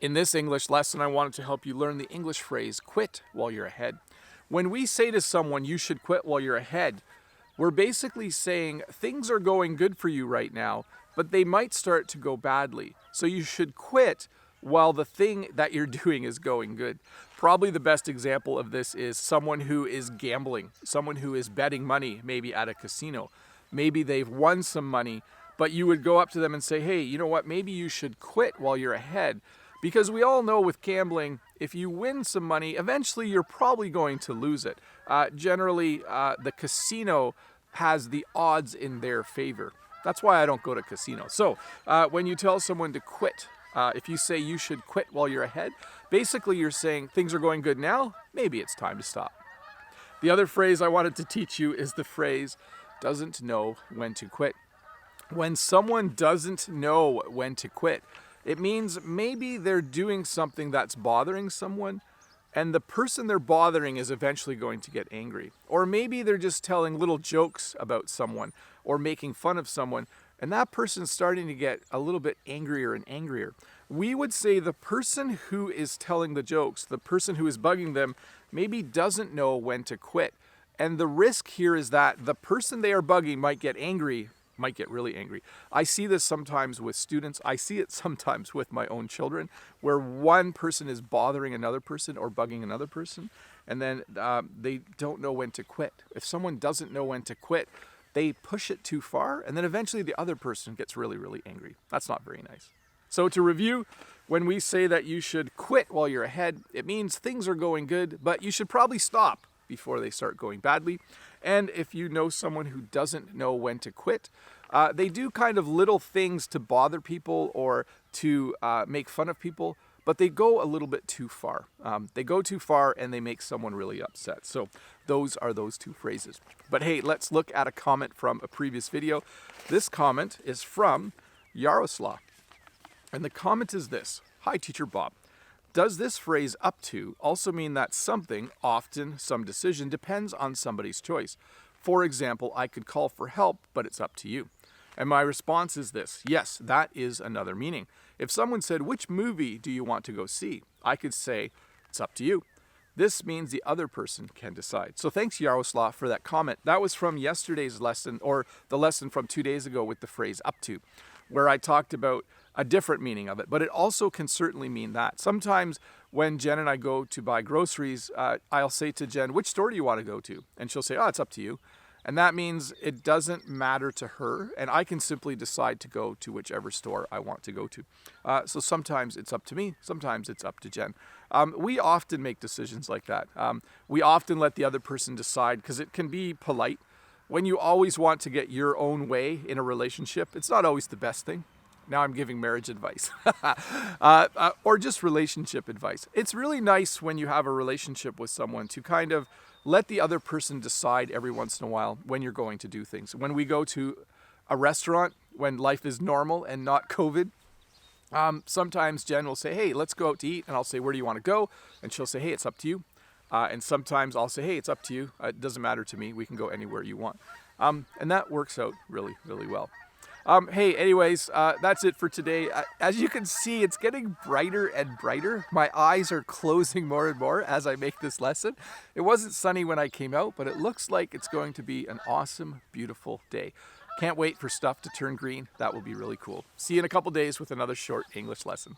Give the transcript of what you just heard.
In this English lesson, I wanted to help you learn the English phrase, quit while you're ahead. When we say to someone, you should quit while you're ahead, we're basically saying things are going good for you right now, but they might start to go badly. So you should quit while the thing that you're doing is going good. Probably the best example of this is someone who is gambling, someone who is betting money, maybe at a casino. Maybe they've won some money, but you would go up to them and say, hey, you know what, maybe you should quit while you're ahead. Because we all know with gambling, if you win some money, eventually you're probably going to lose it. Generally, the casino has the odds in their favor. That's why I don't go to casinos. So when you tell someone to quit, if you say you should quit while you're ahead, basically you're saying things are going good now, maybe it's time to stop. The other phrase I wanted to teach you is the phrase, doesn't know when to quit. When someone doesn't know when to quit, it means maybe they're doing something that's bothering someone, and the person they're bothering is eventually going to get angry. Or maybe they're just telling little jokes about someone or making fun of someone, and that person's starting to get a little bit angrier and angrier. We would say the person who is telling the jokes, the person who is bugging them, maybe doesn't know when to quit. And the risk here is that the person they are bugging might get angry, might get really angry. I see this sometimes with students. I see it sometimes with my own children, where one person is bothering another person or bugging another person, and then they don't know when to quit. If someone doesn't know when to quit, they push it too far, and then eventually the other person gets really, really angry. That's not very nice. So to review, when we say that you should quit while you're ahead, it means things are going good, but you should probably stop before they start going badly. And if you know someone who doesn't know when to quit, they do kind of little things to bother people or to make fun of people, but they go a little bit too far. They go too far and they make someone really upset. So those are those two phrases. But hey, let's look at a comment from a previous video. This comment is from Yaroslav. And the comment is this: Hi, Teacher Bob. Does this phrase up to also mean that something, often some decision, depends on somebody's choice? For example, I could call for help, but it's up to you. And my response is this: yes, that is another meaning. If someone said, which movie do you want to go see? I could say, it's up to you. This means the other person can decide. So thanks, Yaroslav, for that comment. That was from yesterday's lesson, or the lesson from 2 days ago with the phrase up to, where I talked about a different meaning of it, but it also can certainly mean that. Sometimes when Jen and I go to buy groceries, I'll say to Jen, which store do you want to go to? And she'll say, oh, it's up to you. And that means it doesn't matter to her, and I can simply decide to go to whichever store I want to go to. So sometimes it's up to me, sometimes it's up to Jen. We often make decisions like that. We often let the other person decide because it can be polite. When you always want to get your own way in a relationship, it's not always the best thing. Now I'm giving marriage advice, or just relationship advice. It's really nice when you have a relationship with someone to kind of let the other person decide every once in a while when you're going to do things. When we go to a restaurant, when life is normal and not COVID, sometimes Jen will say, hey, let's go out to eat. And I'll say, where do you want to go? And she'll say, hey, it's up to you. And sometimes I'll say, hey, it's up to you. It doesn't matter to me. We can go anywhere you want. And that works out really, really well. Hey, anyways, that's it for today. As you can see, it's getting brighter and brighter. My eyes are closing more and more as I make this lesson. It wasn't sunny when I came out, but it looks like it's going to be an awesome, beautiful day. Can't wait for stuff to turn green. That will be really cool. See you in a couple days with another short English lesson.